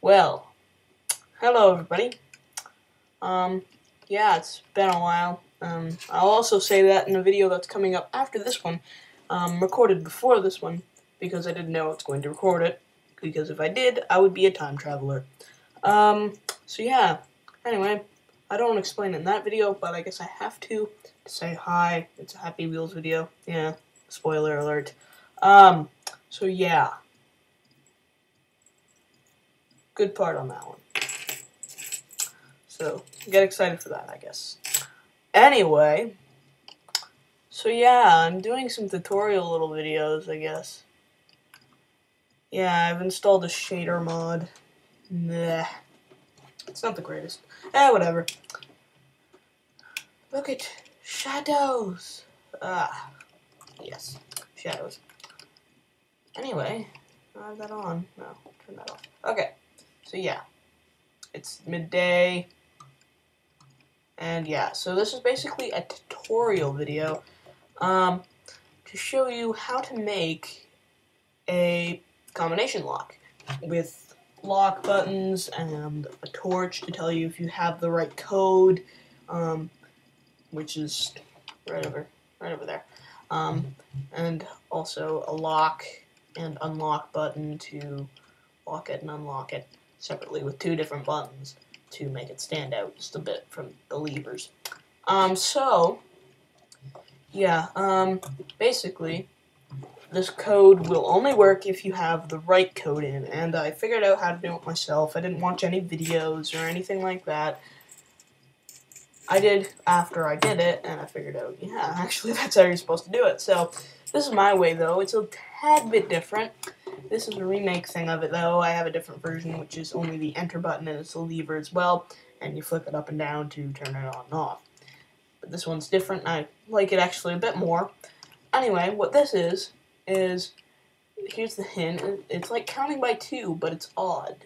Well, hello everybody. Yeah, it's been a while. I'll also say that in a video that's coming up after this one, recorded before this one, because I didn't know I was going to record it, because if I did, I would be a time traveler. So yeah, anyway, I don't explain in that video, but I guess I have to say hi. It's a Happy Wheels video. Yeah, spoiler alert. So yeah. Good part on that one. So, get excited for that, I guess. Anyway, so yeah, I'm doing some tutorial little videos, I guess. Yeah, I've installed a shader mod. Nah, it's not the greatest. Whatever. Look at shadows. Ah, yes, shadows. Anyway, I have that on. No, turn that off. Okay, so yeah, it's midday. And yeah, so this is basically a tutorial video to show you how to make a combination lock with lock buttons and a torch to tell you if you have the right code, which is right over there, and also a lock and unlock button to lock it and unlock it separately with two different buttons to make it stand out just a bit from the levers. So, yeah, basically, this code will only work if you have the right code in, and I figured out how to do it myself. I didn't watch any videos or anything like that. I did after I did it, and I figured out, yeah, actually that's how you're supposed to do it. So, this is my way, though. It's a tad bit different. This is a remake thing of it, though. I have a different version, which is only the enter button, and it's a lever as well, and you flip it up and down to turn it on and off. But this one's different, and I like it actually a bit more. Anyway, what this is, here's the hint, it's like counting by two, but it's odd.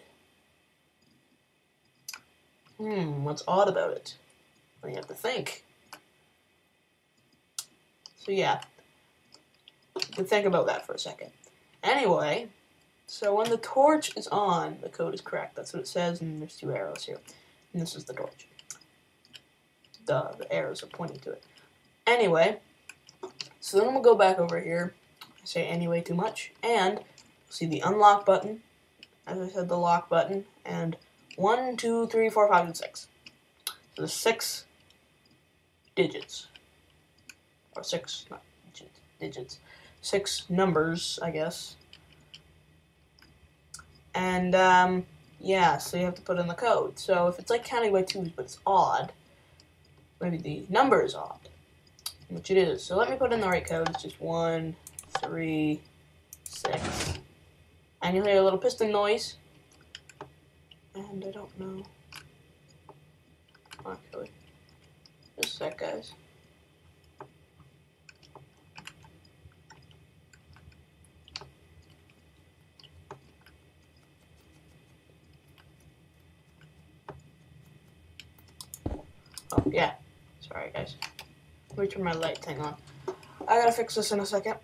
What's odd about it? Well, you have to think. So yeah, you can think about that for a second. Anyway, so when the torch is on, the code is correct. That's what it says, and there's two arrows here. And this is the torch. Duh, the arrows are pointing to it. Anyway, so then we'll go back over here. I say anyway too much. And see the unlock button. As I said, the lock button. And 1, 2, 3, 4, 5, and 6. So there's 6 digits. Or 6, not digits. 6 numbers, I guess. And, yeah, so you have to put in the code. So if it's like counting by twos, but it's odd, maybe the number is odd, which it is. So let me put in the right code. It's just 1, 3, 6. And you'll hear a little piston noise. And I don't know. Actually, just a sec, guys. Oh, yeah. Sorry, guys. Let me turn my light thing on. I gotta fix this in a second.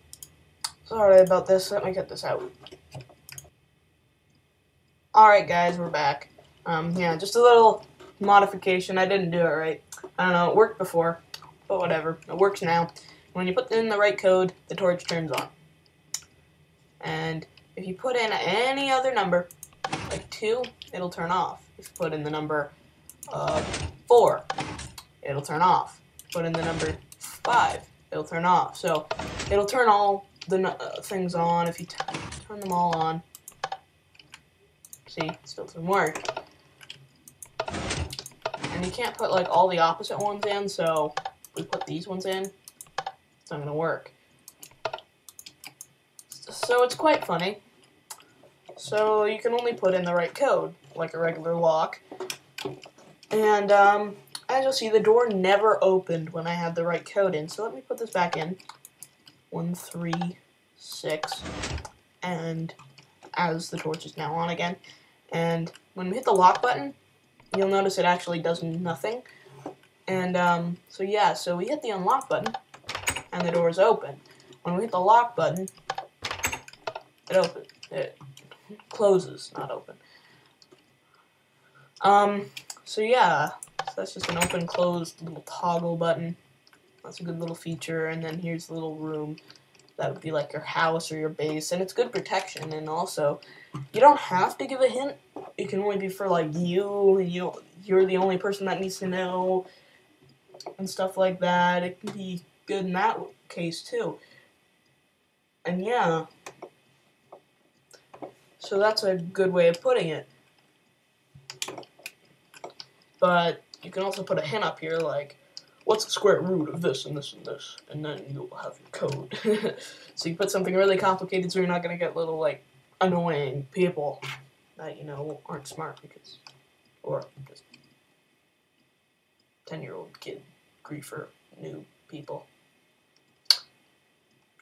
Sorry about this. Let me get this out. Alright, guys, we're back. Yeah, just a little modification. I didn't do it right. I don't know, it worked before, but whatever. It works now. When you put in the right code, the torch turns on. And if you put in any other number, like 2, it'll turn off. If you put in the number 4, it'll turn off. Put in the number 5, it'll turn off. So it'll turn all the things on if you turn them all on. See, it still doesn't work. And you can't put like all the opposite ones in, so if we put these ones in, it's not gonna work. So it's quite funny. So you can only put in the right code, like a regular lock. And as you'll see, the door never opened when I had the right code in. So let me put this back in. 1, 3, 6, and as the torch is now on again. And when we hit the lock button, you'll notice it actually does nothing. And so yeah, so we hit the unlock button, and the door is open. When we hit the lock button, it closes, not open. So yeah, so that's just an open closed little toggle button. That's a good little feature. And then here's the little room. That would be like your house or your base, and it's good protection. And also, you don't have to give a hint. It can only be for like you, and you're the only person that needs to know, and stuff like that. It can be good in that case too. And yeah, so that's a good way of putting it. But you can also put a hint up here like, what's the square root of this and this and this? And then you'll have your code. So you put something really complicated so you're not going to get little, like, annoying people that, aren't smart because, or just 10-year-old kid, griefer, new people.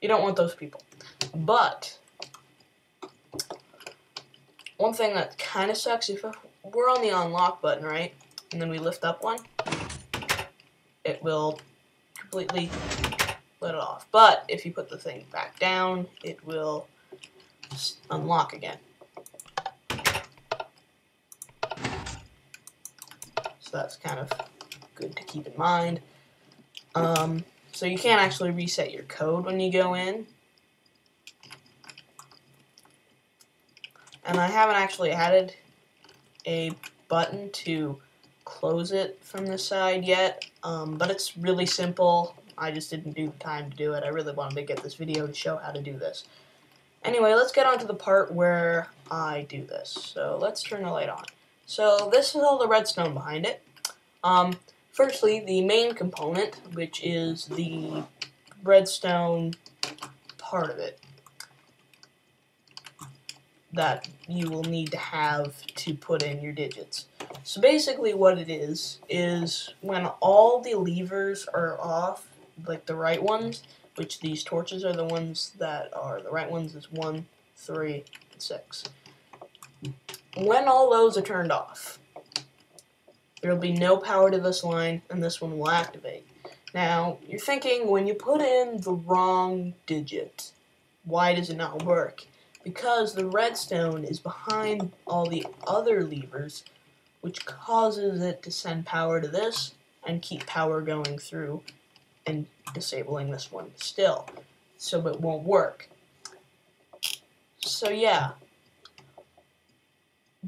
You don't want those people. But one thing that kind of sucks, if we're on the unlock button, right, and then we lift up one, it will completely let it off. But if you put the thing back down, it will unlock again. So that's kind of good to keep in mind. So you can't actually reset your code when you go in. And I haven't actually added a button to close it from this side yet, but it's really simple. I just didn't do the time to do it. I really wanted to get this video to show how to do this. Anyway, let's get on to the part where I do this. So let's turn the light on. So this is all the redstone behind it. Firstly, the main component, which is the redstone part of it that you will need to have to put in your digits. So basically what it is when all the levers are off, like the right ones, which these torches are the ones that are the right ones, is 1, 3, and 6. When all those are turned off, there will be no power to this line, and this one will activate. Now, you're thinking, when you put in the wrong digit, why does it not work? Because the redstone is behind all the other levers, which causes it to send power to this and keep power going through and disabling this one still, so it won't work. So yeah,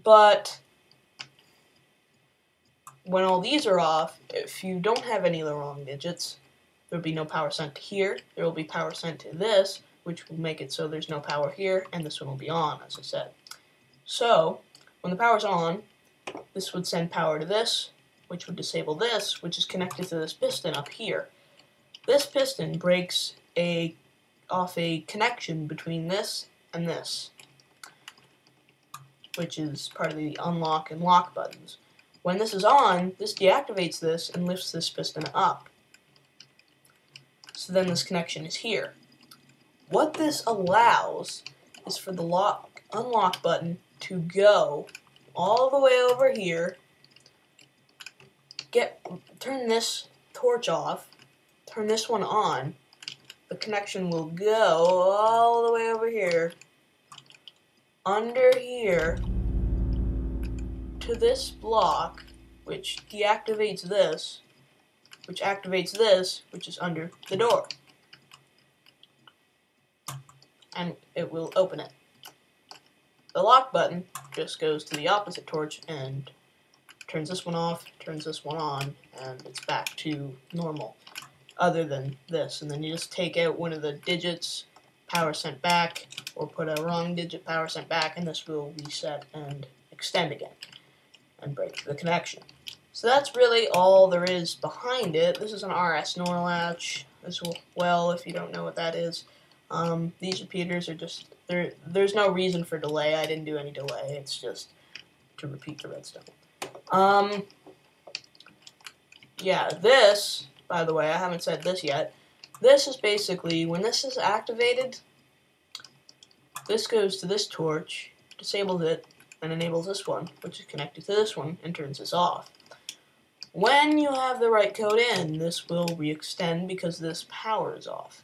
but when all these are off, if you don't have any of the wrong digits, there will be no power sent to here, there will be power sent to this, which will make it so there's no power here, and this one will be on, as I said. So, when the power's on, this would send power to this, which would disable this, which is connected to this piston up here. This piston breaks off a connection between this and this, which is part of the unlock and lock buttons. When this is on, this deactivates this and lifts this piston up. So then this connection is here. What this allows is for the unlock button to go all the way over here, turn this torch off, turn this one on, the connection will go all the way over here, under here, to this block, which deactivates this, which activates this, which is under the door. And it will open it. The lock button just goes to the opposite torch and turns this one off, turns this one on, and it's back to normal, other than this. And then you just take out one of the digits, power sent back, or put a wrong digit, power sent back, and this will reset and extend again and break the connection. So that's really all there is behind it. This is an RS NOR latch as well, if you don't know what that is. These repeaters are just, there's no reason for delay. I didn't do any delay. It's just to repeat the redstone. Yeah, this, by the way, I haven't said this yet. This is basically, when this is activated, this goes to this torch, disables it, and enables this one, which is connected to this one, and turns this off. When you have the right code in, this will re-extend because this power is off.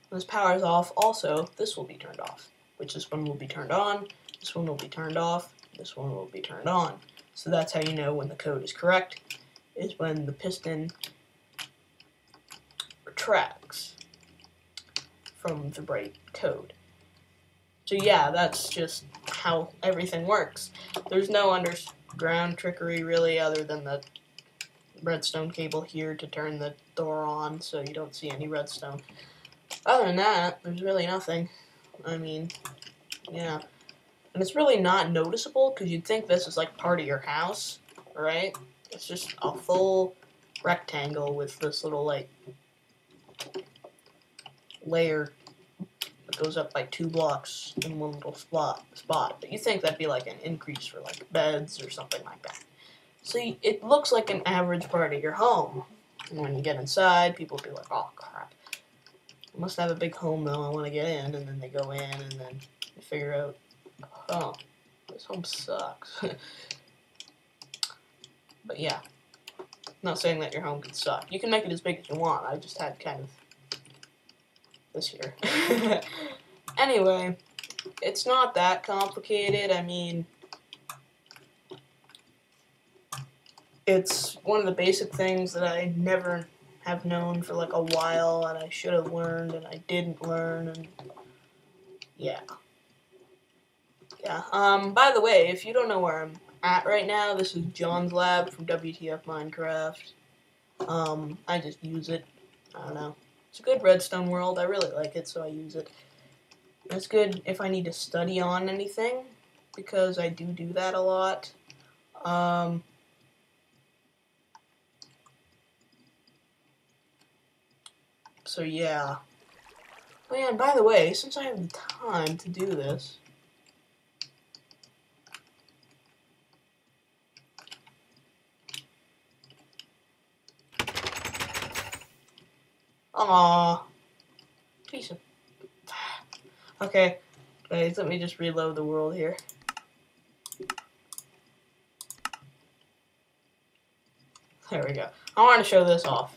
When this power is off, also, this will be turned off, which this one will be turned on, this one will be turned off, this one will be turned on. So that's how you know when the code is correct, is when the piston retracts from the right code. So yeah, that's just how everything works. There's no underground trickery really, other than the redstone cable here to turn the door on so you don't see any redstone. Other than that, there's really nothing. I mean, yeah. And it's really not noticeable because you'd think this is like part of your house, right? It's just a full rectangle with this little like layer that goes up by 2 blocks in one little spot. But you think that'd be like an increase for like beds or something like that. So it looks like an average part of your home. And when you get inside, people will be like, oh crap. I must have a big home though, I want to get in. And then they go in and then they figure out, oh, this home sucks. But yeah, I'm not saying that your home can suck. You can make it as big as you want. I just had kind of this here. Anyway, it's not that complicated. I mean, it's one of the basic things that I never have known for like a while, and I should have learned, and I didn't learn, and yeah. Yeah, by the way, if you don't know where I'm at right now, this is John's lab from WTF Minecraft. I just use it. I don't know. It's a good redstone world. I really like it, so I use it. It's good if I need to study on anything, because I do that a lot. So yeah. Oh yeah, and by the way, since I have the time to do this, aww, piece of. Okay, guys, let me just reload the world here. There we go. I want to show this off.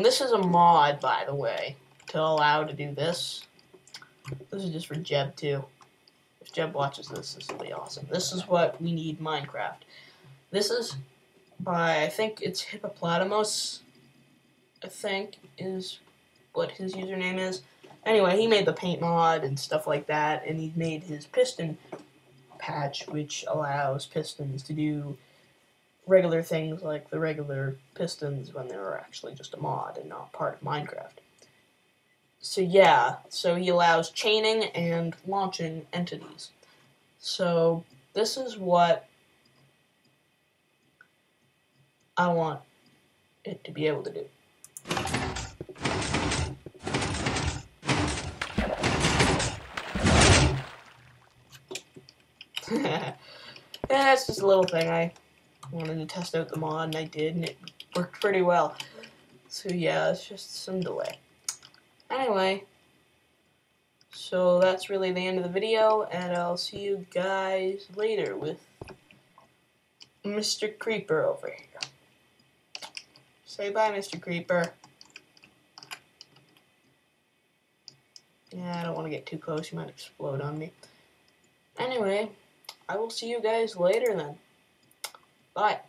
This is a mod, by the way, to allow to do this. This is just for Jeb too. If Jeb watches this, this will be awesome. This is what we need Minecraft. This is by, I think it's Hippopotamus, I think is what his username is. Anyway, he made the paint mod and stuff like that, and he made his piston patch, which allows pistons to do regular things like the regular pistons when they were actually just a mod and not part of Minecraft. So yeah, so he allows chaining and launching entities. So this is what I want it to be able to do. Yeah, that's just a little thing. I wanted to test out the mod, and I did, and it worked pretty well. So yeah, it's just some delay. Anyway, so that's really the end of the video, and I'll see you guys later with Mr. Creeper over here. Say bye, Mr. Creeper. Yeah, I don't want to get too close. You might explode on me. Anyway, I will see you guys later then. Bye.